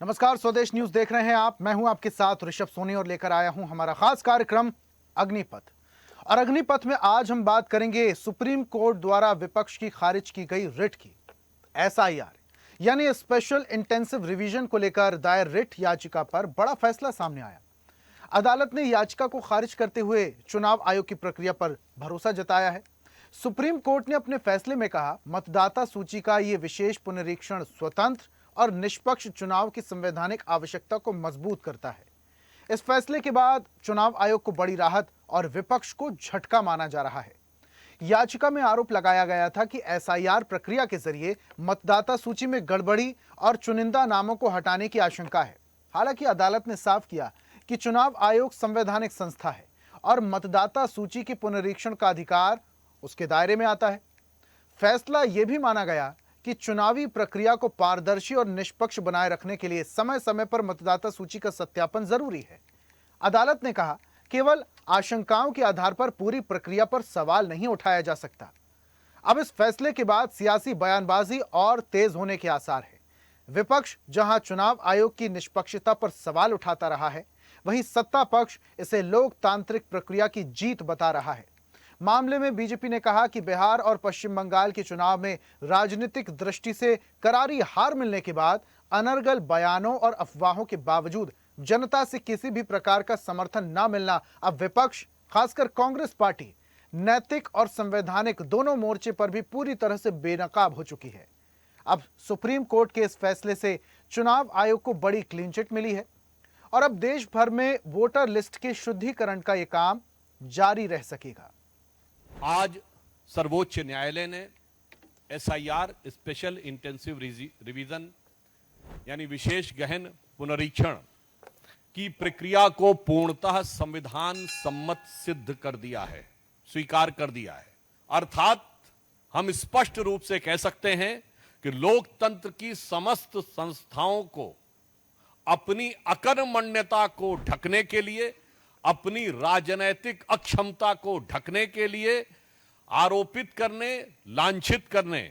नमस्कार, स्वदेश न्यूज देख रहे हैं आप। मैं हूं आपके साथ ऋषभ सोनी और लेकर आया हूं हमारा खास कार्यक्रम अग्निपथ। और अग्निपथ में आज हम बात करेंगे सुप्रीम कोर्ट द्वारा विपक्ष की खारिज की गई रिट की। एसआईआर यानी स्पेशल इंटेंसिव रिवीजन को लेकर दायर रिट याचिका पर बड़ा फैसला सामने आया। अदालत ने याचिका को खारिज करते हुए चुनाव आयोग की प्रक्रिया पर भरोसा जताया है। सुप्रीम कोर्ट ने अपने फैसले में कहा, मतदाता सूची का यह विशेष पुनरीक्षण स्वतंत्र और निष्पक्ष चुनाव की संवैधानिक आवश्यकता को मजबूत करता है। इस फैसले के बाद चुनाव आयोग को बड़ी राहत और विपक्ष को झटका माना जा रहा है। याचिका में आरोप लगाया गया था कि एसआईआर प्रक्रिया के जरिए मतदाता सूची में गड़बड़ी और चुनिंदा नामों को हटाने की आशंका है। हालांकि अदालत ने साफ किया कि चुनाव आयोग संवैधानिक संस्था है और मतदाता सूची के पुनरीक्षण का अधिकार उसके दायरे में आता है। फैसला यह भी माना गया कि चुनावी प्रक्रिया को पारदर्शी और निष्पक्ष बनाए रखने के लिए समय समय पर मतदाता सूची का सत्यापन जरूरी है। अदालत ने कहा, केवल आशंकाओं के आधार पर पूरी प्रक्रिया पर सवाल नहीं उठाया जा सकता। अब इस फैसले के बाद सियासी बयानबाजी और तेज होने के आसार है। विपक्ष जहां चुनाव आयोग की निष्पक्षता पर सवाल उठाता रहा है, वहीं सत्ता पक्ष इसे लोकतांत्रिक प्रक्रिया की जीत बता रहा है। मामले में बीजेपी ने कहा कि बिहार और पश्चिम बंगाल के चुनाव में राजनीतिक दृष्टि से करारी हार मिलने के बाद अनर्गल बयानों और अफवाहों के बावजूद जनता से किसी भी प्रकार का समर्थन न मिलना अब विपक्ष, खासकर कांग्रेस पार्टी, नैतिक और संवैधानिक दोनों मोर्चे पर भी पूरी तरह से बेनकाब हो चुकी है। अब सुप्रीम कोर्ट के इस फैसले से चुनाव आयोग को बड़ी क्लीन चिट मिली है और अब देश भर में वोटर लिस्ट के शुद्धिकरण का यह काम जारी रह सकेगा। आज सर्वोच्च न्यायालय ने एसआईआर स्पेशल इंटेंसिव रिवीजन यानी विशेष गहन पुनरीक्षण की प्रक्रिया को पूर्णतः संविधान सम्मत सिद्ध कर दिया है, स्वीकार कर दिया है। अर्थात हम स्पष्ट रूप से कह सकते हैं कि लोकतंत्र की समस्त संस्थाओं को अपनी अकर्मण्यता को ढकने के लिए, अपनी राजनैतिक अक्षमता को ढकने के लिए, आरोपित करने, लांछित करने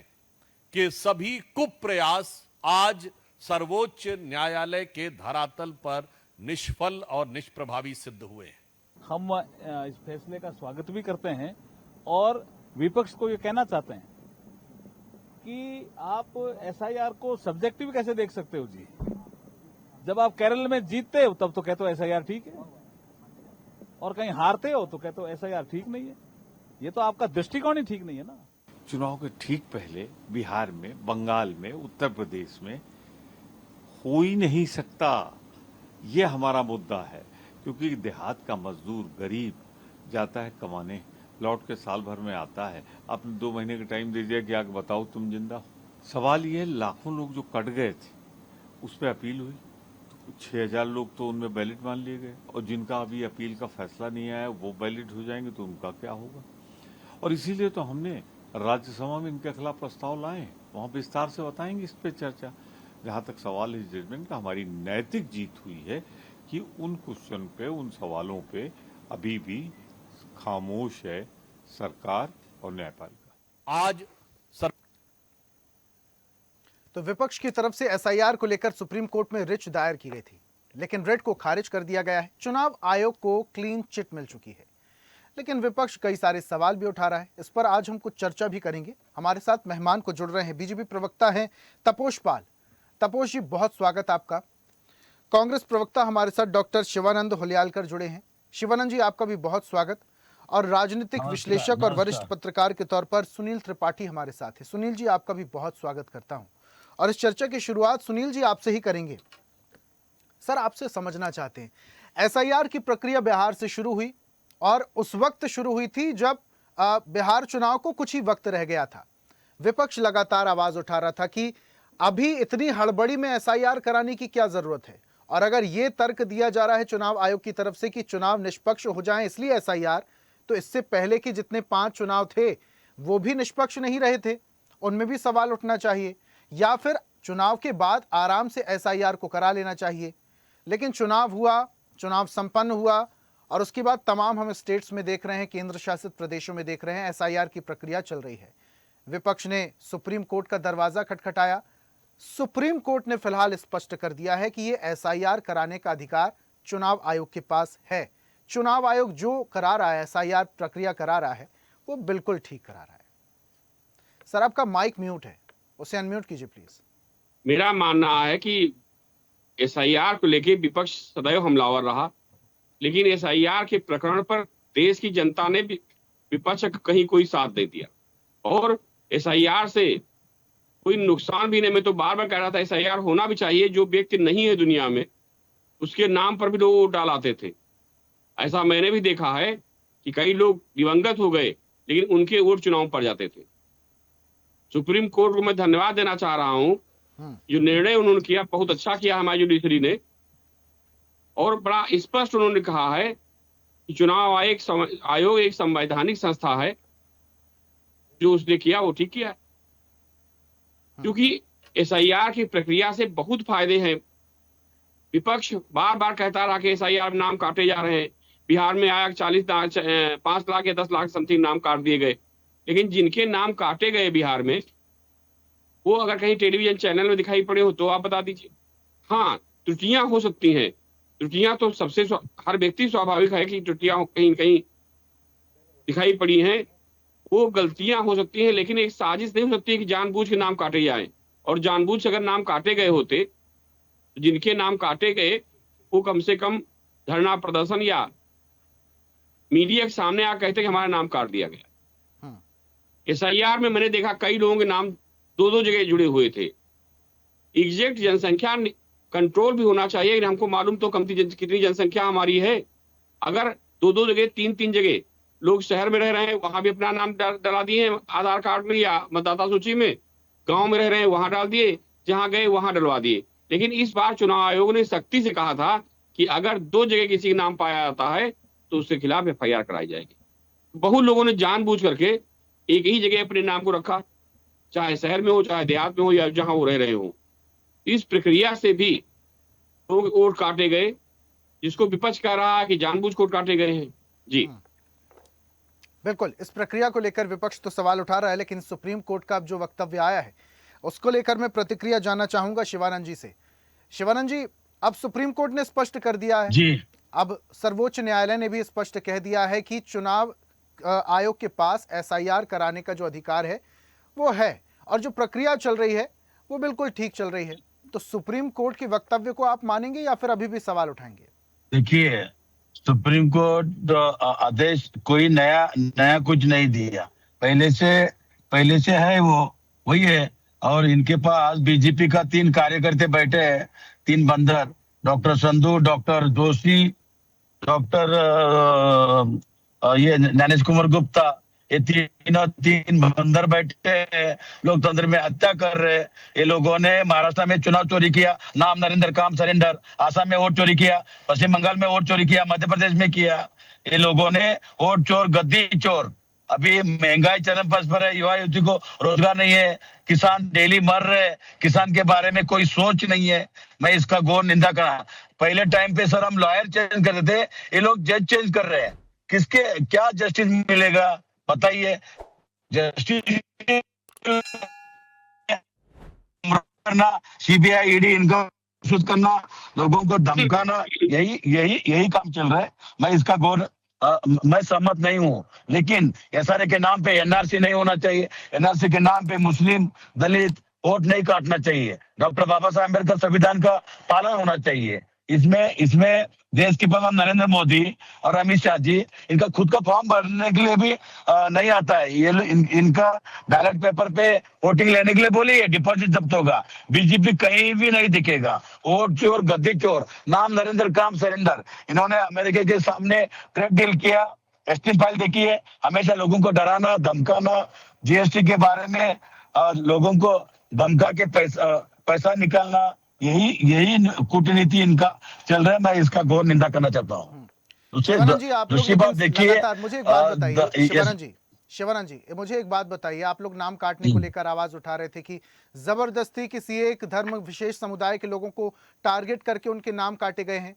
के सभी कुप्रयास आज सर्वोच्च न्यायालय के धरातल पर निष्फल और निष्प्रभावी सिद्ध हुए हैं। हम इस फैसले का स्वागत भी करते हैं और विपक्ष को ये कहना चाहते हैं कि आप एसआईआर को सब्जेक्टिव कैसे देख सकते हो जी। जब आप केरल में जीतते हो तब तो कहते हो एसआईआर ठीक है, और कहीं हारते हो तो कहते हो एसआईआर ठीक नहीं है। ये तो आपका दृष्टिकोण ही ठीक नहीं है ना। चुनाव के ठीक पहले बिहार में, बंगाल में, उत्तर प्रदेश में हो ही नहीं सकता, ये हमारा मुद्दा है। क्योंकि देहात का मजदूर, गरीब जाता है कमाने, लौट के साल भर में आता है, आपने 2 महीने का टाइम दे दिया कि आगे बताओ तुम जिंदा हो। सवाल ये, लाखों लोग जो कट गए थे उस पर अपील हुई, 6000 लोग तो उनमें वैलिड मान लिए गए, और जिनका अभी अपील का फैसला नहीं आया वो वैलिड हो जाएंगे, तो उनका क्या होगा। और इसीलिए तो हमने राज्यसभा में इनके खिलाफ प्रस्ताव लाए, वहां विस्तार से बताएंगे इस पे चर्चा। जहां तक सवाल है जजमेंट का, हमारी नैतिक जीत हुई है कि उन क्वेश्चन पे, उन सवालों पे अभी भी खामोश है सरकार और न्यायपालिका। आज तो विपक्ष की तरफ से एसआईआर को लेकर सुप्रीम कोर्ट में रिट दायर की गई थी, लेकिन रिट को खारिज कर दिया गया है। चुनाव आयोग को क्लीन चिट मिल चुकी है, लेकिन विपक्ष कई सारे सवाल भी उठा रहा है। इस पर आज हम कुछ चर्चा भी करेंगे। हमारे साथ मेहमान को जुड़ रहे हैं, बीजेपी प्रवक्ता हैं तपोष पाल। तपोष जी, बहुत स्वागत आपका। कांग्रेस प्रवक्ता हमारे साथ डॉक्टर शिवानंद हुलियालकर जुड़े हैं। शिवानंद जी, आपका भी बहुत स्वागत। और राजनीतिक विश्लेषक और वरिष्ठ पत्रकार के तौर पर सुनील त्रिपाठी हमारे साथ है। सुनील जी, आपका भी बहुत स्वागत करता हूं। और इस चर्चा की शुरुआत सुनील जी आपसे ही करेंगे। सर, आपसे समझना चाहते हैं, एसआईआर की प्रक्रिया बिहार से शुरू हुई और उस वक्त शुरू हुई थी जब बिहार चुनाव को कुछ ही वक्त रह गया था। विपक्ष लगातार आवाज उठा रहा था कि अभी इतनी हड़बड़ी में एसआईआर कराने की क्या जरूरत है, और अगर यह तर्क दिया जा रहा है चुनाव आयोग की तरफ से कि चुनाव निष्पक्ष हो जाएं इसलिए एसआईआर, तो इससे पहले के जितने 5 चुनाव थे वो भी निष्पक्ष नहीं रहे थे, उनमें भी सवाल उठना चाहिए, या फिर चुनाव के बाद आराम से एसआईआर को करा लेना चाहिए। लेकिन चुनाव हुआ, चुनाव संपन्न हुआ और उसके बाद तमाम हम स्टेट्स में देख रहे हैं, केंद्र शासित प्रदेशों में देख रहे हैं, एसआईआर की प्रक्रिया चल रही है। विपक्ष ने सुप्रीम कोर्ट का दरवाजा खटखटाया, सुप्रीम कोर्ट ने फिलहाल स्पष्ट कर दिया है कि ये एसआईआर कराने का अधिकार चुनाव आयोग के पास है। चुनाव आयोग जो करा रहा है, एसआईआर प्रक्रिया करा रहा है, वो बिल्कुल ठीक करा रहा है। सर, आपका माइक म्यूट है, उसे अनम्यूट कीजिए प्लीज। मेरा मानना है कि एसआईआर को लेके विपक्ष सदैव हमलावर रहा, लेकिन एसआईआर के प्रकरण पर देश की जनता ने भी विपक्ष का कहीं कोई साथ नहीं दिया और एसआईआर से कोई नुकसान भी नहीं। मैं तो बार बार कह रहा था एसआईआर होना भी चाहिए। जो व्यक्ति नहीं है दुनिया में उसके नाम पर भी लोग वोट डालाते थे। ऐसा मैंने भी देखा है कि कई लोग दिवंगत हो गए लेकिन उनके वोट चुनाव पड़ जाते थे। सुप्रीम कोर्ट को मैं धन्यवाद देना चाह रहा हूं, जो निर्णय उन्होंने किया बहुत अच्छा किया हमारी जुडिशरी ने, और बड़ा स्पष्ट उन्होंने कहा है कि चुनाव आयोग एक संवैधानिक संस्था है, जो उसने किया वो ठीक किया है। क्योंकि एसआईआर की प्रक्रिया से बहुत फायदे हैं। विपक्ष बार बार कहता रहा कि एसआईआर में नाम काटे जा रहे हैं। बिहार में आया 5 लाख या 10 लाख समथिंग नाम काट दिए गए, लेकिन जिनके नाम काटे गए बिहार में, वो अगर कहीं टेलीविजन चैनल में दिखाई पड़े हो तो आप बता दीजिए। हाँ, त्रुटियां हो सकती हैं। त्रुटियां तो हर व्यक्ति स्वाभाविक है कि त्रुटियां कहीं कहीं दिखाई पड़ी हैं, वो गलतियां हो सकती हैं, लेकिन एक साजिश नहीं हो सकती है कि जानबूझ के नाम काटे जाएं। और जानबूझ से अगर नाम काटे गए होते, तो जिनके नाम काटे गए वो कम से कम धरना प्रदर्शन या मीडिया के सामने आ कहते कि हमारा नाम काट दिया गया। एसआईआर में मैंने देखा कई लोगों के नाम 2-2 जगह जुड़े हुए थे। एग्जैक्ट जनसंख्या कंट्रोल भी होना चाहिए। हमको मालूम तो कितनी जनसंख्या हमारी है। अगर 2-2 जगह 3-3 जगह लोग शहर में रह रहे हैं, वहां भी अपना नाम डला दिए आधार कार्ड में या मतदाता सूची में, गांव में रह रहे हैं वहां डाल दिए, जहां गए वहां डलवा दिए। लेकिन इस बार चुनाव आयोग ने सख्ती से कहा था कि अगर 2 जगह किसी का नाम पाया जाता है तो उसके खिलाफ एफआईआर कराई जाएगी। बहुत लोगों ने जानबूझ करके एक ही जगह अपने नाम को रखा, चाहे शहर में हो चाहे देहात में हो या जहां वो रह रहे हो। इस प्रक्रिया से भी लोग वोट काटे गए, जिसको विपक्ष कह रहा है कि जानबूझ वोट काटे गए हैं। जी बिल्कुल, इस प्रक्रिया को लेकर विपक्ष तो सवाल उठा रहा है, लेकिन सुप्रीम कोर्ट का अब जो वक्तव्य आया है उसको लेकर मैं प्रतिक्रिया जानना चाहूंगा शिवानंद जी से। शिवानंद जी, अब सुप्रीम कोर्ट ने स्पष्ट कर दिया है जी, अब सर्वोच्च न्यायालय ने भी स्पष्ट कह दिया है कि चुनाव आयोग के पास एसआईआर कराने का जो अधिकार है वो है, और जो प्रक्रिया चल रही है वो बिल्कुल ठीक चल रही है। तो सुप्रीम कोर्ट के वक्तव्य को आप मानेंगे या फिर अभी भी सवाल उठाएंगे? देखिए, सुप्रीम कोर्ट आदेश कोई नया कुछ नहीं दिया, पहले से है वो वही है। और इनके पास बीजेपी का 3 कार्यकर्ता बैठे हैं, 3 बंदर, doctor Sandhu, doctor Joshi, doctor ये ज्ञानेश कुमार गुप्ता, ये 3 बंदर बैठे हैं, लोकतंत्र में हत्या कर रहे। ये लोगों ने महाराष्ट्र में चुनाव चोरी किया, नाम नरेंद्र काम सरेंडर, आसाम में वोट चोरी किया, पश्चिम बंगाल में वोट चोरी किया, मध्य प्रदेश में किया। ये लोगों ने वोट चोर, गद्दी चोर। अभी महंगाई चरम पर है, युवा युवती को रोजगार नहीं है, किसान डेली मर रहे, किसान के बारे में कोई सोच नहीं है। मैं इसका घोर निंदा करा। पहले टाइम पे सर हम लॉयर चेंज करते थे, ये लोग जज चेंज कर रहे हैं। किसके क्या जस्टिस मिलेगा बताइए? जस्टिस करना, सीबीआई ईडी इनका करना, लोगों को धमकाना, यही काम चल रहा है। मैं इसका घोर मैं सहमत नहीं हूँ, लेकिन एसआरए के नाम पे एनआरसी नहीं होना चाहिए। एनआरसी के नाम पे मुस्लिम दलित वोट नहीं काटना चाहिए। डॉक्टर बाबा साहब अम्बेडकर संविधान का पालन होना चाहिए। इसमें देश के प्रधान नरेंद्र मोदी और अमित शाह जी, इनका खुद का फॉर्म भरने के लिए भी नहीं आता है। ये इनका बैलेट पेपर पे वोटिंग लेने के लिए बोलिए, डिपॉजिट जब्त होगा। बीजेपी कहीं भी नहीं दिखेगा। वोट चोर, गद्दी चोर, नाम नरेंद्र काम सरेंडर। इन्होंने अमेरिका के सामने ट्रेड डील किया, एसटी फाइल देखी है, हमेशा लोगों को डराना, धमकाना, जीएसटी के बारे में लोगों को धमका के पैसा निकालना, यही कूटनीति इनका चल रहा है। मैं इसका घोर निंदा करना चाहता हूँ। दूसरी बात देखिए, मुझे एक बात बताइए शिवानंद जी, मुझे एक बात बताइए। आप लोग नाम काटने को लेकर आवाज उठा रहे थे कि जबरदस्ती किसी एक धर्म विशेष समुदाय के लोगों को टारगेट करके उनके नाम काटे गए हैं।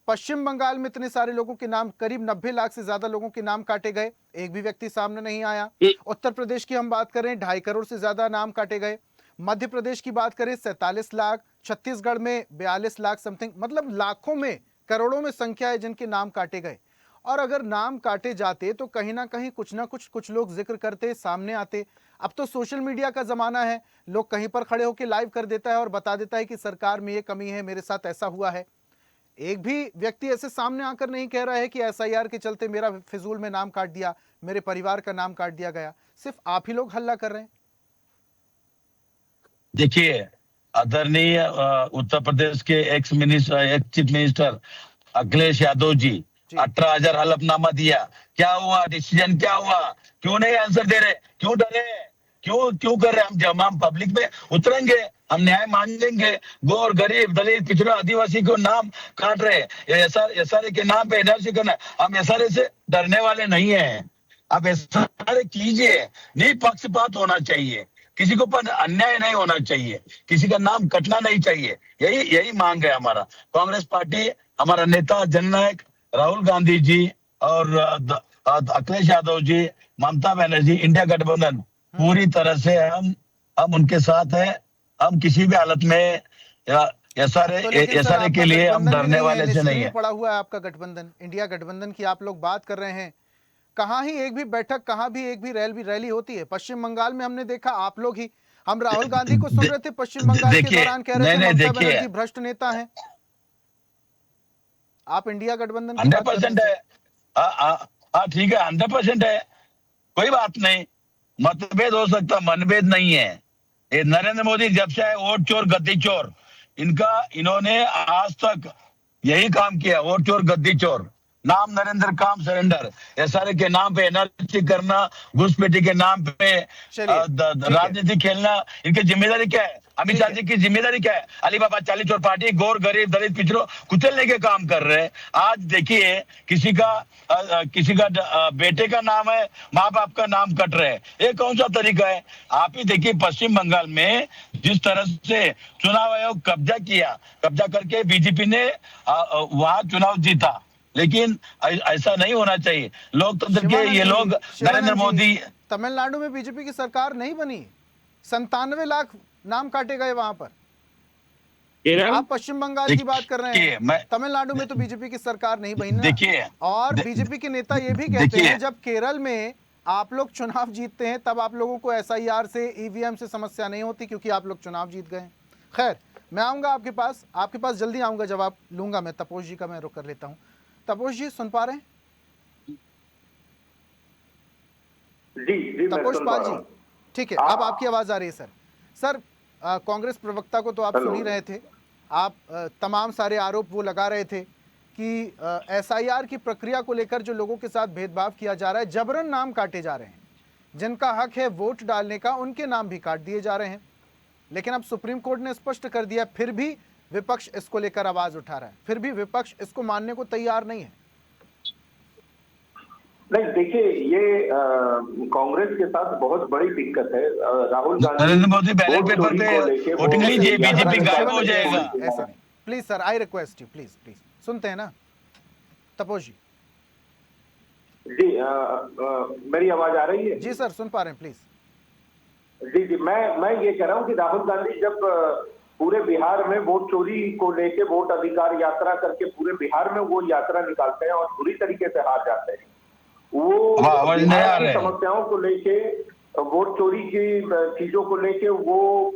पश्चिम बंगाल में इतने सारे लोगों के नाम, करीब 90 लाख से ज्यादा लोगों के नाम काटे गए, एक भी व्यक्ति सामने नहीं आया। उत्तर प्रदेश की हम बात करें, 2.5 करोड़ से ज्यादा नाम काटे गए। मध्य प्रदेश की बात करें 47 लाख, छत्तीसगढ़ में 42 लाख समथिंग, मतलब लाखों में, करोड़ों में संख्या है जिनके नाम काटे गए। और अगर नाम काटे जाते तो कहीं ना कहीं कुछ ना कुछ लोग जिक्र करते, सामने आते। अब तो सोशल मीडिया का जमाना है, लोग कहीं पर खड़े होकर लाइव कर देता है और बता देता है कि सरकार में ये कमी है, मेरे साथ ऐसा हुआ है। एक भी व्यक्ति ऐसे सामने आकर नहीं कह रहा है कि एसआईआर के चलते मेरा फिजूल में नाम काट दिया, मेरे परिवार का नाम काट दिया गया। सिर्फ आप ही लोग हल्ला कर रहे हैं। देखिए, आदरणीय उत्तर प्रदेश के ex chief minister Akhilesh Yadav ji, 18,000 हलफनामा दिया, क्या हुआ, डिसीजन क्या हुआ, क्यों नहीं आंसर दे रहे, क्यों डरे, क्यों कर रहे? हम जब हम पब्लिक में उतरेंगे, हम न्याय मांगेंगे। गौर, गरीब, दलित, पिछड़ा, आदिवासी को नाम काट रहे, एसआरए के नाम पे एनआरसी करना, हम एसआरए से डरने वाले नहीं है। आप एसआरए कीजिए, निष्पक्षपात होना चाहिए, किसी को पर अन्याय नहीं होना चाहिए, किसी का नाम कटना नहीं चाहिए। यही मांग है हमारा। कांग्रेस पार्टी, हमारा नेता जननायक राहुल गांधी जी और अखिलेश यादव जी, ममता बनर्जी, इंडिया गठबंधन, पूरी तरह से हम उनके साथ हैं। हम किसी भी हालत में एसआरए के लिए हम डरने वाले से नहीं है। पड़ा हुआ है आपका गठबंधन, इंडिया गठबंधन की आप लोग बात कर रहे हैं। कहां ही एक भी बैठक, कहां भी एक भी रैली होती है? पश्चिम बंगाल में हमने देखा आप लोग ही, हम राहुल गांधी को सुन रहे थे पश्चिम बंगाल के दौरान, कह रहे थे ममता बनर्जी भ्रष्ट नेता हैं। आप इंडिया गठबंधन 100% है। हाँ ठीक है, 100% है, कोई बात नहीं, मतभेद हो सकता, मनभेद नहीं है। ये नरेंद्र मोदी जब से आए, वोट चोर गद्दी चोर, इन्होंने आज तक यही काम किया, वोट चोर गद्दी चोर। नाम नरेंद्र, काम सरेंडर, एसआरए के नाम पे एनआरसी करना, घुसपैठी के नाम पे राजनीति खेलना, इनकी जिम्मेदारी क्या है? अमित शाह जी की जिम्मेदारी क्या है? अलीबाबा चालीस चौर पार्टी गौर, गरीब, दलित, पिछड़ों कुचलने के काम कर रहे हैं। आज देखिए, किसी का बेटे का नाम है, माँ बाप का नाम कट रहे हैं, ये कौन सा तरीका है? आप ही देखिए, पश्चिम बंगाल में जिस तरह से चुनाव आयोग कब्जा करके बीजेपी ने वहां चुनाव जीता, लेकिन ऐसा नहीं होना चाहिए। लोकतंत्र के ये लोग, नरेंद्र मोदी, तमिलनाडु में बीजेपी की सरकार नहीं बनी, 97 लाख नाम काटे गए वहां पर। आप पश्चिम बंगाल की बात कर रहे हैं, तमिलनाडु में तो बीजेपी की सरकार नहीं बनी ना। देखिए, और बीजेपी के नेता ये भी कहते हैं, जब केरल में आप लोग चुनाव जीतते हैं तब आप लोगों को एसआईआर से, ईवीएम से समस्या नहीं होती, क्योंकि आप लोग चुनाव जीत गए। खैर, मैं आऊंगा आपके पास जल्दी आऊंगा, जवाब लूंगा मैं। तपोष जी का मैं रुक कर लेता हूं। तपोष जी सुन पा रहे हैं? जी तपोष पाल जी, ठीक है, अब आपकी आवाज आ रही है सर। कांग्रेस प्रवक्ता को तो आप सुन ही रहे थे, आप तमाम सारे आरोप वो लगा रहे थे कि एसआईआर की प्रक्रिया को लेकर जो लोगों के साथ भेदभाव किया जा रहा है, जबरन नाम काटे जा रहे हैं, जिनका हक है वोट डालने का उनके नाम भी काट दिए जा रहे हैं। लेकिन अब सुप्रीम कोर्ट ने स्पष्ट कर दिया, फिर भी विपक्ष इसको लेकर आवाज उठा रहा है, फिर भी विपक्ष इसको मानने को तैयार नहीं है। नहीं, देखिए, ये कांग्रेस के साथ बहुत बड़ी दिक्कत है। राहुल गांधी, नरेंद्र मोदी बैलेट पेपर पे वोटिंग लीजिए, बीजेपी गायब हो जाएगा। ऐसे नहीं, please sir, I request you, please. सुनते हैं ना तपोष जी? जी, मेरी आवाज आ रही है? जी सर, सुन पा रहे हैं, प्लीज। जी, मैं ये कह रहा हूँ कि राहुल गांधी जब पूरे बिहार में वोट चोरी को लेके वोट अधिकार यात्रा करके पूरे बिहार में वो यात्रा निकालते हैं और बुरी तरीके से हार जाते हैं, वो बिहार की समस्याओं को लेके, वोट चोरी की चीजों को लेके वो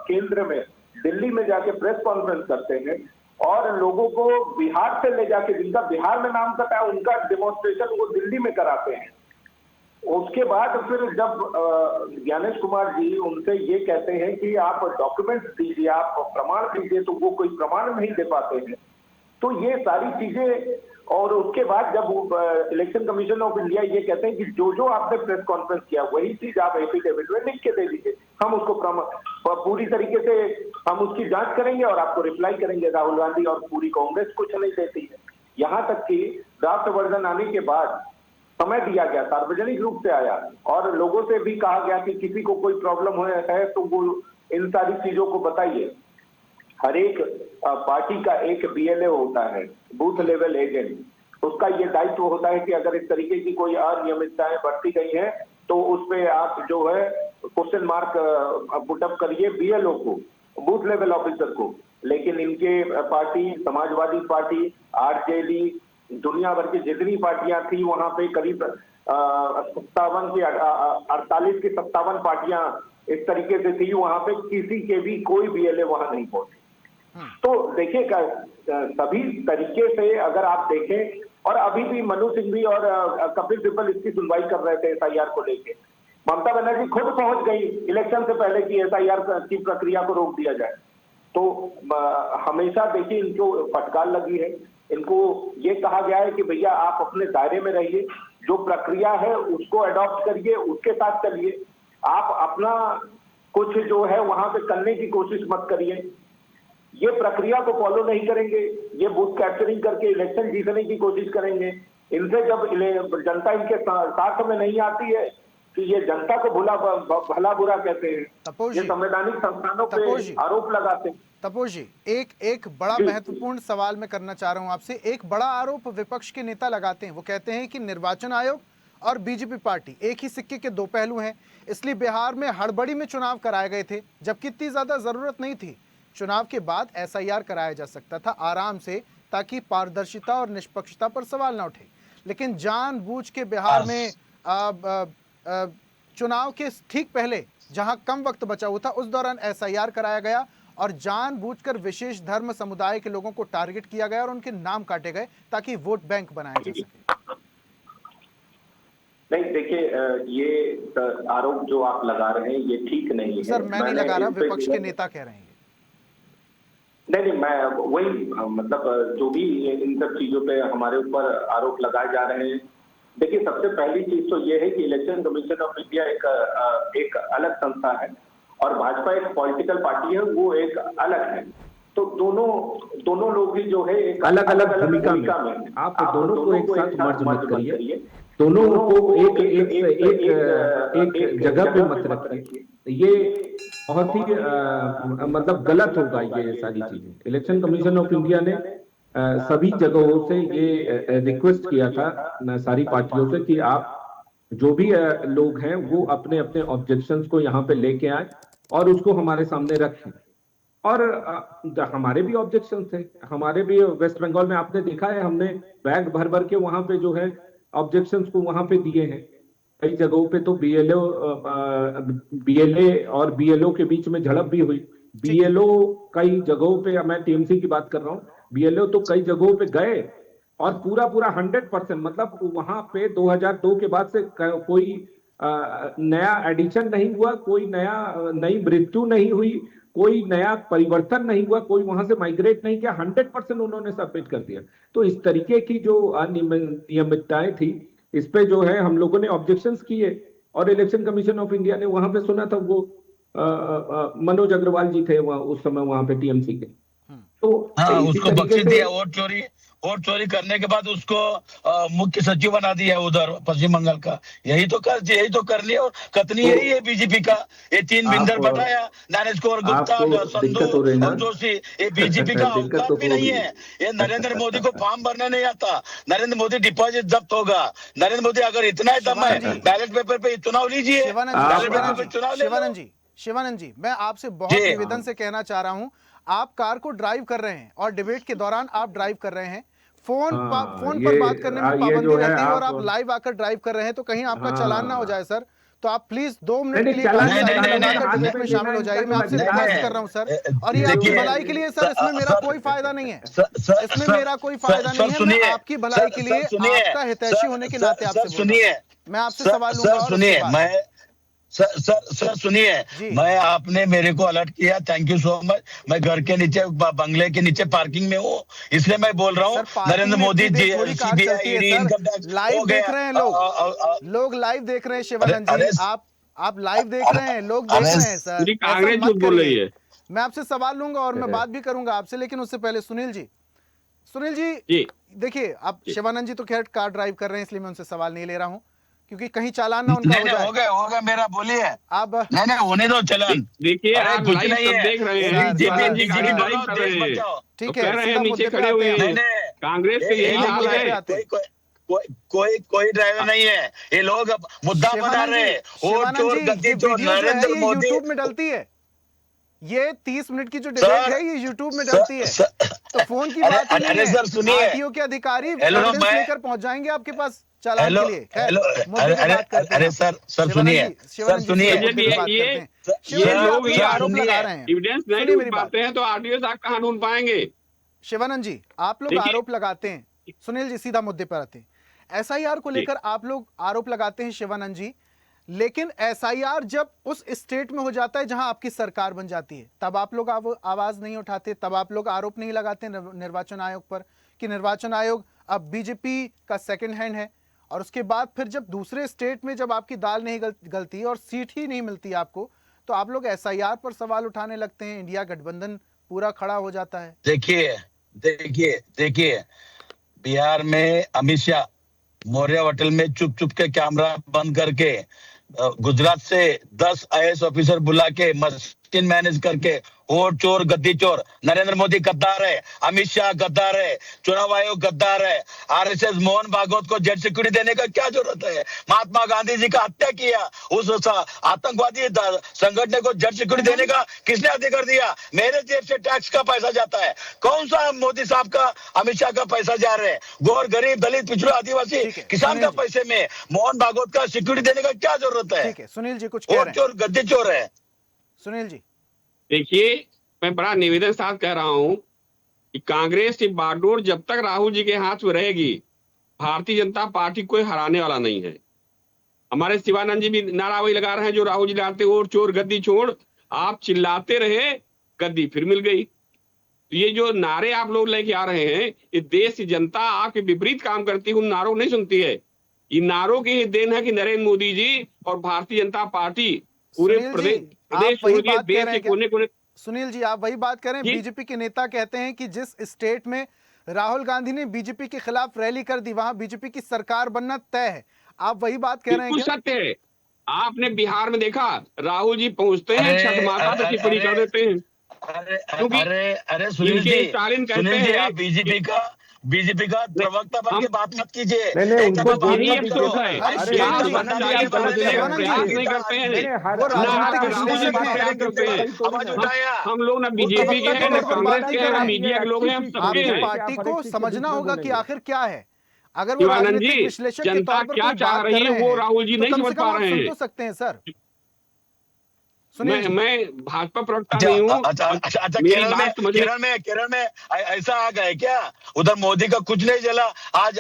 केंद्र में, दिल्ली में जाके प्रेस कॉन्फ्रेंस करते हैं और लोगों को बिहार से ले जाके, जिनका बिहार में नाम कटा है, उनका डेमोन्स्ट्रेशन वो दिल्ली में कराते हैं। उसके बाद फिर जब ज्ञानेश कुमार जी उनसे ये कहते हैं कि आप डॉक्यूमेंट्स दीजिए, आप प्रमाण दीजिए, तो वो कोई प्रमाण नहीं दे पाते हैं। तो ये सारी चीजें, और उसके बाद जब इलेक्शन कमीशन ऑफ इंडिया ये कहते हैं कि जो आपने प्रेस कॉन्फ्रेंस किया वही चीज आप एफिडेविट में लिख के दे दीजिए, हम उसको पूरी तरीके से हम उसकी जांच करेंगे और आपको रिप्लाई करेंगे। राहुल गांधी और पूरी कांग्रेस कुछ नहीं देती है। यहाँ तक कि ड्राफ्ट वर्जन आने के बाद समय दिया गया, सार्वजनिक रूप से आया और लोगों से भी कहा गया कि किसी को कोई प्रॉब्लम है तो वो इन सारी चीजों को बताइए। हर एक पार्टी का एक बीएलए होता है, बूथ लेवल एजेंट, उसका ये दायित्व होता है कि अगर इस तरीके की कोई अनियमितताएं बढ़ती गई हैं तो उस पे आप जो है क्वेश्चन मार्क पुटअप करिए बीएलओ को, बूथ लेवल ऑफिसर को, लेकिन इनके पार्टी, समाजवादी पार्टी, आरजेडी, दुनिया भर की जितनी पार्टियां थी वहां पे करीब 57 से 48 की 57 पार्टियां इस तरीके से थी, वहां पे किसी के भी कोई बीएलए वहां नहीं पहुंचे। तो देखिए सभी तरीके से अगर आप देखें, और अभी भी मनु सिंघवी और कपिल सिब्बल इसकी सुनवाई कर रहे थे एसआईआर को लेके। ममता बनर्जी खुद पहुंच गई इलेक्शन से पहले कि एसआईआर की प्रक्रिया को रोक दिया जाए। तो हमेशा देखिए इनको फटकार लगी है, इनको ये कहा गया है कि भैया आप अपने दायरे में रहिए, जो प्रक्रिया है उसको अडॉप्ट करिए, उसके साथ चलिए, आप अपना कुछ जो है वहां पे करने की कोशिश मत करिए। ये प्रक्रिया को फॉलो नहीं करेंगे, ये बूथ कैप्चरिंग करके इलेक्शन जीतने की कोशिश करेंगे। इनसे जब जनता इनके साथ में नहीं आती है कि ये जनता को भला बुरा कहते हैं, ये संवैधानिक संस्थानों पे आरोप लगाते हैं। तपोश जी, एक बड़ा महत्वपूर्ण सवाल मैं करना चाह रहा हूं आपसे। एक बड़ा आरोप विपक्ष के नेता लगाते हैं, वो कहते हैं कि निर्वाचन आयोग और बीजेपी पार्टी एक ही सिक्के के दो पहलू हैं, इसलिए बिहार में हड़बड़ी में चुनाव कराए गए थे, जबकि इतनी ज्यादा जरूरत नहीं थी। चुनाव के बाद एसआईआर कराया जा सकता था आराम से, ताकि पारदर्शिता और निष्पक्षता पर सवाल न उठे। लेकिन जानबूझ के बिहार में चुनाव के ठीक पहले, जहां कम वक्त बचा हुआ था, उस दौरान एसआईआर कराया गया और जानबूझकर विशेष धर्म समुदाय के लोगों को टारगेट किया गया और उनके नाम काटे गए ताकि वोट बैंक बनाया जा सके। नहीं देखिए, ये आरोप जो आप लगा रहे हैं ये ठीक नहीं है। सर मैं नहीं लगा रहा, विपक्ष के नेता कह रहे हैं। नहीं, मैं वही मतलब जो भी इन सब चीजों पे हमारे ऊपर आरोप लगाए जा रहे हैं, देखिए सबसे पहली चीज तो ये है कि इलेक्शन कमीशन ऑफ इंडिया एक अलग संस्था है और भाजपा एक पॉलिटिकल पार्टी है, वो एक अलग है। तो दोनों लोग ही जो है एक अलग अलग भूमिका में, आप दोनों को एक साथ मर्ज मत करिए, दोनों को एक जगह पे मत रखिए, ये बहुत ही मतलब गलत होगा ये सारी चीजें। इलेक्शन कमीशन ऑफ इंडिया ने सभी जगहों से ये रिक्वेस्ट किया था सारी पार्टियों से कि आप जो भी लोग हैं वो अपने अपने ऑब्जेक्शंस को यहाँ पे लेके आए और उसको हमारे सामने रखें। और हमारे भी ऑब्जेक्शन थे, हमारे भी वेस्ट बंगाल में आपने देखा है, हमने बैग भर भर के वहां पे जो है ऑब्जेक्शंस को वहां पे दिए हैं। कई जगहों पे तो बीएलए और बीएलओ के बीच में झड़प भी हुई। बीएलओ कई जगहों पे, मैं टीएमसी की बात कर रहा हूँ, बीएलओ तो कई जगहों पे गए और पूरा 100% मतलब वहां पे 2002 के बाद से कोई नया एडिशन नहीं हुआ, कोई नई मृत्यु नहीं हुई, कोई नया परिवर्तन नहीं हुआ, कोई वहां से माइग्रेट नहीं किया, 100% उन्होंने सबमिट कर दिया। तो इस तरीके की जो अनियमितताएं थी, इस पे जो है हम लोगों ने ऑब्जेक्शंस किए और इलेक्शन कमीशन ऑफ इंडिया ने वहां पे सुना था। वो मनोज अग्रवाल जी थे वहां उस समय वहां पे टीएमसी के, तो हाँ, उसको बख्शिश दिया। वोट चोरी करने के बाद उसको मुख्य सचिव बना दिया उधर पश्चिम बंगाल का। यही तो कर लिया। और कतनी यही है बीजेपी का, ये 3 बिंदर बताया, ज्ञानेश कुमार गुप्ता, संधू और जोशी, ये बीजेपी का औकात भी नहीं है। ये नरेंद्र मोदी को फॉर्म भरने नहीं आता, नरेंद्र मोदी डिपॉजिट जब्त होगा। नरेंद्र मोदी अगर इतना ही दम है, बैलेट पेपर पे चुनाव लीजिए, बैलेट पेपर पे चुनाव ले। शिवानंद जी, मैं आपसे बहुत निवेदन से कहना चाह रहा हूं, आप कार को ड्राइव कर रहे हैं और डिबेट के दौरान आप ड्राइव कर रहे हैं, फोन पर बात करने में पाबंदी रहती है और आप लाइव आकर ड्राइव कर रहे हैं, तो कहीं आपका चालान ना हो जाए सर। तो आप प्लीज 2 मिनट के लिए डिबेट में शामिल हो जाइए। मैं आपसे रिक्वेस्ट कर रहा हूं सर, और ये आपकी भलाई के लिए सर, इसमें मेरा कोई फायदा नहीं है, इसमें मेरा कोई फायदा नहीं है। मैं आपकी भलाई के लिए, आपका हितैषी होने के नाते आपसे सुनिए, मैं आपसे सवाल लूंगा। सुनिए, सर सुनिए, मैं आपने मेरे को अलर्ट किया, थैंक यू सो मच। मैं घर के नीचे, बंगले के नीचे पार्किंग में हूँ, इसलिए मैं बोल रहा हूँ Narendra Modi ji CBI income tax live देख रहे हैं लोग लाइव देख रहे हैं। शिवानंद जी, आप लाइव देख रहे हैं, लोग देख रहे हैं सर, कांग्रेस झूठ बोल रही है। मैं आपसे सवाल लूंगा और मैं बात भी करूंगा आपसे, लेकिन उससे पहले सुनील जी देखिए, आप शिवानंद जी तो खैर कार ड्राइव कर रहे हैं, इसलिए मैं उनसे सवाल नहीं ले रहा हूँ, क्योंकि कहीं चालान ना उनका हो गया मेरा, बोलिए। अब नहीं होने दो चालान। देखिए, आप कुछ लाइव नहीं है, देख रहे हैं, ठीक है, नीचे खड़े हुए हैं, कांग्रेस के यही हाल है। कोई ड्राइवर नहीं है। ये लोग अब मुद्दा बना रहे हैं। और शिवानंद चोर जी, गद्दी ये चोर वीडियो जो है नरेंद्र ये मोदी। यूट्यूब में डलती है। ये 30 मिनट की जो डिबेट है ये यूट्यूब में डलती है। तो फोन की बात ही नहीं अरे है। सर सुनिए, आरटीओ के अधिकारी हेलो, एविडेंस मैं- लेकर पहुंच जाएंगे आपके पास चालान हेलो के लिए। खैर, हेलो मुद्दे पे बात करते हैं। अरे सर शिवानंद सुनिए, जी, सर शिवानंद जी, सुनिए, मुद्दे पे बात ये- करते हैं। ये शिवानंद जी, आप लोग लोग ही आरोप सुनिए, लगा रहे हैं। एविडेंस नहीं सुनिए ढूंढ मेरी बात। पाते हैं तो आरटीओ साहब कहाँ ढूंढ पाएंगे? शिवानंद जी, आप लोग देखिए- आरोप लगाते हैं। सुनील जी, सीधा मुद्दे पर आते हैं। एसआईआर को लेकर आप लोग आरोप लगाते हैं शिवानंद जी, लेकिन एसआईआर जब उस स्टेट में हो जाता है जहां आपकी सरकार बन जाती है, तब आप लोग आवाज नहीं उठाते, तब आप लोग आरोप नहीं लगाते निर्वाचन आयोग पर कि निर्वाचन आयोग अब बीजेपी का सेकंड हैंड है। और उसके बाद फिर जब दूसरे स्टेट में जब आपकी दाल नहीं गलती और सीट ही नहीं मिलती आपको, तो आप लोग एसआईआर पर सवाल उठाने लगते हैं। इंडिया गठबंधन पूरा खड़ा हो जाता है। देखिए बिहार में अमित शाह मौर्य होटल में चुप के कैमरा बंद करके गुजरात से 10 आईएएस ऑफिसर बुला के मशीन मैनेज करके और चोर गद्दी चोर नरेंद्र मोदी गद्दार है, अमित शाह गद्दार है, चुनाव आयोग गद्दार है, आरएसएस मोहन भागवत को जेट सिक्योरिटी देने का क्या जरूरत है? महात्मा गांधी जी का हत्या किया, उस आतंकवादी संगठन को जेट सिक्योरिटी देने का किसने अधिकार दिया? मेरे जेब से टैक्स का पैसा जाता है। कौन सा मोदी साहब का अमित शाह का पैसा जा रहा है? गौर गरीब दलित पिछड़ा आदिवासी किसान का पैसे में मोहन भागवत का सिक्योरिटी देने का क्या जरूरत है? ठीक है, सुनील जी कुछ कह रहे और हैं। चोर गद्दी चोर है। सुनील जी, देखिए, मैं बड़ा निवेदन साथ कह रहा हूं कि कांग्रेस की बागडोर जब तक राहुल जी के हाथ में रहेगी, भारतीय जनता पार्टी कोई हराने वाला नहीं है। हमारे शिवानंद जी भी नारा वही लगा रहे हैं जो राहुल जी लगाते, और चोर गद्दी छोड़। आप चिल्लाते रहे, गद्दी फिर मिल गई। तो ये जो नारे आप लोग लेके आ रहे हैं, ये देश की जनता आपके विपरीत काम करती है, उन नारों नहीं सुनती है। ये नारों की ही देन है कि नरेंद्र मोदी जी और भारतीय जनता पार्टी पूरे सुनील जी, प्रदेश आप वही छोड़ के बात कह देश रहे के हैं क्या? कोने कोने। सुनील जी, आप वही बात करें। जी। बीजेपी के नेता कहते हैं कि जिस स्टेट में राहुल गांधी ने बीजेपी के खिलाफ रैली कर दी, वहां बीजेपी की सरकार बनना तय है। आप वही बात कह रहे हैं बिल्कुल क्या? सत्य है। आपने बिहार में देखा, राहुल जी पहुंचते हैं, छठ माता पर टिप्पणी कर देते हैं। क्योंकि अरे सुनील इनके जी, स्टालिन कहते सुनील जी, हैं आप बीजेपी का प्रवक्ता बन के बात मत कीजिए। नहीं, उनको यही बात अफसोस मत है। कीजिए। अरे क्या शिवानंद जी, भ्रष्टाचारी बदलने का शिवानंद जी, प्रयास नहीं करते हैं, वो ना राजनीतिक राहुल जी विश्लेषक का प्रयास करते हैं। आवाज उठाया। हम लोग ना वो बीजेपी के प्रवक्ता हैं, के ना तौर पर कांग्रेस बात के नहीं हैं, कर ना रहे हैं। मीडिया के लोग हैं, हम सबके आपकी हैं। पार्टी को समझना होगा कि आखिर क्या है। अगर वो शिवानंद राजनीतिक जी, विश्लेषक के जनता तौर पर क्या कोई चाह बात रही कर है रहे वो हैं, राहुल जी तो नहीं कम समझ से कम पा आप रहे सुन हैं। तो सकते हैं सर। सुनील जी, मैं भाजपा प्रवक्ता नहीं हूँ। अच्छा, मेरी बात समझिए। केरल में ऐसा आ गए क्या? उधर मोदी का कुछ नहीं चला। आज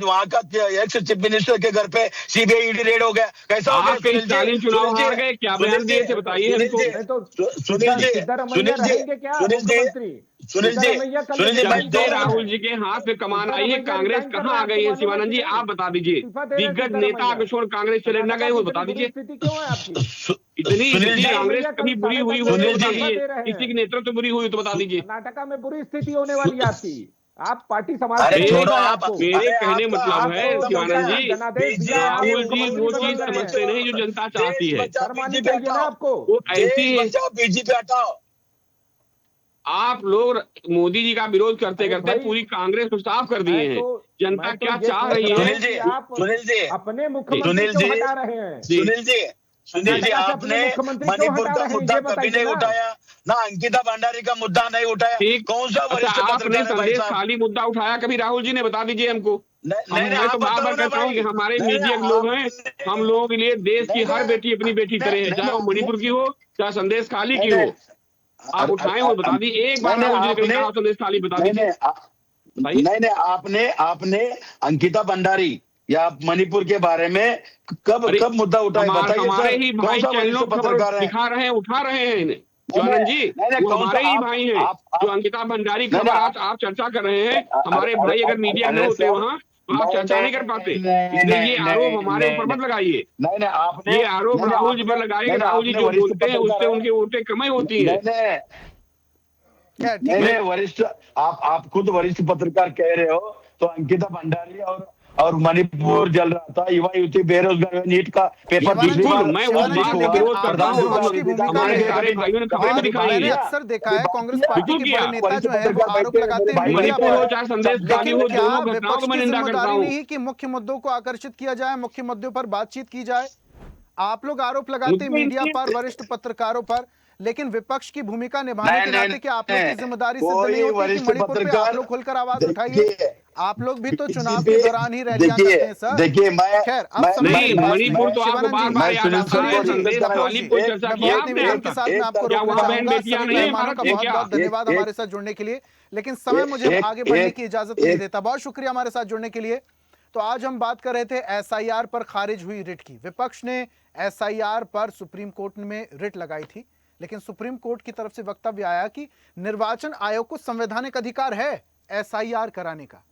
वहाँ का एक्स चीफ मिनिस्टर के घर पे सीबीआई ईडी रेड हो गया। कैसा हो गया? आपके स्टालिन चुनाव हार गए, क्या बयान दिए थे बताइए हमको। नहीं तो सुनील जी, सिद्धारमैया रहेंगे क्या सुनील जी, मुख्यमंत्री? सुनील जी, सिद्धारमैया कल सुनील जी, जब मैं रिजाइन से कर रहे राहुल हैं। जी के हाथ पे कमान आई है, सिद्धारमैया कांग्रेस रिजाइन कर कहाँ रहे आ हैं, गई है? आपको मालूम शिवानंद जी, है आप बता दीजिए। इस्तीफा दे रहे हैं दिग्गज नेता सिद्धारमैया। को छोड़ कांग्रेस चले ना गए हो, बता इतनी बुरी दीजिए। स्थिति क्यों है आपकी? इतनी सुनील स्थिति जी, कांग्रेस कभी बुरी हुई हो तो बता सुनील जी, दीजिए। दे रहे हैं। किसी की नेतृत्व बुरी हुई तो बता दीजिए। कर्नाटका में बुरी स्थिति होने वाली है आपकी। आप पार्टी संभालते अरे नहीं छोड़ो है आप, आपको। मेरे कहने मतलब है आपको शिवानंद जनता जी, जनादेश दिया है, आप राहुल जी मुख्यमंत्री वो बन चीज रहे हैं। समझते नहीं जो जनता चाहती है। शर्म आनी चाहिए ना आपको। वो ऐसी है। बीजेपी हटाओ। आप लोग मोदी जी का विरोध करते अरे करते भाई, पूरी कांग्रेस को साफ कर दिए मैं हैं। तो जनता क्या ये चाह पूछ रही रहा है? हूं कि आप सुनील जी, अपने मुख्यमंत्री सुनील क्यों जी, हटा रहे हैं? सुनील जी, कर्नाटका से अपने आपने मुख्यमंत्री क्यों मणिपुर हटा का रहे हैं? मुद्दा ये कभी बताइए नहीं ना। उठाया ना, अंकिता भंडारी का मुद्दा नहीं उठाया। ठीक। कौन सा अच्छा, वरिष्ठ आपने पत्रकार है भाई संदेश साहब? खाली मुद्दा उठाया कभी राहुल जी ने? बता दीजिए हमको। नहीं, मैं तो बार बार कहता हूँ कि हमारे मीडिया के लोग हैं, हम लोगों के लिए देश की हर बेटी अपनी बेटी तरह है, चाहे वो मणिपुर की हो, चाहे संदेश खाली की हो। आप उठाए हो, बता दीजिए। एक बार राहुल जी ने कहीं कहा संदेश खाली, बता दीजिए। नहीं, आपने अंकिता भंडारी या मणिपुर के बारे में कब मुद्दा उठाया? बताइए हमारे सर, ही कौन भाई सा चैनलों वरिष्ठ पर पत्रकार है? दिखा रहे हैं, उठा रहे हैं इन्हें। शिवानंद जी, वो कौन हमारे सा ही भाई हैं जो अंकिता भंडारी खबर आज आप चर्चा कर रहे हैं। हमारे भाई अगर मीडिया में होते वहां तो आप चर्चा नहीं कर पाते। इसलिए ये आरोप हमारे ऊपर मत लगाइए। नहीं, आपने ये आरोप राहुल जी पर लगाइए कि राहुल जी जो बोलते हैं उससे उनकी वोटें कम होती हैं। क्या ठीक है? नहीं, वरिष्ठ आप खुद वरिष्ठ पत्रकार कह रहे हो, तो अंकिता भंडारी और मणिपुर जल रहा था, युवा युवती बेरोजगार, नीट का पेपर शिवानंद जी, बिल्कुल, मैं वो शिवानंद जी, बात का लेकिन विरोध करता आपने हूं। विपक्ष की भूमिका हमारे में सारे भाइयों ने कपड़े और भी दिखाए मैंने हैं। अक्सर देखा है कांग्रेस पार्टी बिल्कुल के किया। बड़े नेता जो है वो आरोप लगाते हैं मीडिया मणिपुर हो पर, चाहे संदेश खाली लेकिन हो, क्या दोनों घटनाओं विपक्ष को मैं की निंदा करता जिम्मेदारी हूं। नहीं कि मुख्य मुद्दों को आकर्षित किया जाए, मुख्य मुद्दों पर बातचीत की जाए? आप लोग आरोप लगाते हैं मुद्दे मीडिया नहीं पर, वरिष्ठ पत्रकारों पर, लेकिन विपक्ष की भूमिका निभाने के नाते क्या आप लोग की जिम्मेदारी सिद्ध नहीं होती कि मणिपुर पे आप लोग खुलकर आवाज उठाइए? आप लोग भी तो चुनाव के दौरान ही रैलियां करते हैं सर। देखिए मैं खैर, अब समय नहीं, की बात मणिपुर तो आपको शिवानंद बार जी, बार मैं याद आता सुनील है, जी, संदेश एक खाली कोई चर्चा मैं किया बहुत आपने? निवेदन के साथ मैं आपको क्या रोकना वहाँ बहन चाहूंगा। बेटियां सभी नहीं है मेहमानों का भारत में बहुत क्या? बहुत धन्यवाद हमारे साथ जुड़ने के लिए, लेकिन समय मुझे अब आगे बढ़ने की इजाजत नहीं देता। बहुत शुक्रिया हमारे साथ जुड़ने के लिए। तो आज हम बात कर रहे थे एसआईआर पर खारिज हुई रिट की। विपक्ष ने एसआईआर पर सुप्रीम कोर्ट में रिट लगाई थी, लेकिन सुप्रीम कोर्ट की तरफ से वक्तव्य आया कि निर्वाचन आयोग को संवैधानिक अधिकार है एसआईआर कराने का।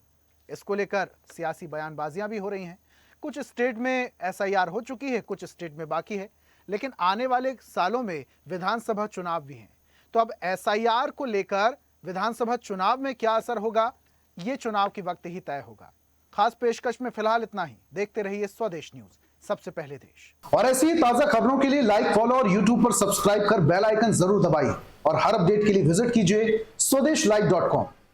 इसको लेकर सियासी बयानबाजियां भी हो रही हैं। कुछ स्टेट में एसआईआर हो चुकी है, कुछ स्टेट में बाकी है, लेकिन आने वाले सालों में विधानसभा चुनाव भी हैं। तो अब एसआईआर को लेकर विधानसभा चुनाव में क्या असर होगा, ये चुनाव के वक्त ही तय होगा। खास पेशकश में फिलहाल इतना ही। देखते रहिए स्वदेश न्यूज, सबसे पहले देश। और ऐसी ही ताजा खबरों के लिए लाइक, फॉलो और यूट्यूब पर सब्सक्राइब कर बेल आइकन जरूर दबाइए और हर अपडेट के लिए विजिट कीजिए स्वदेशलाइव.com।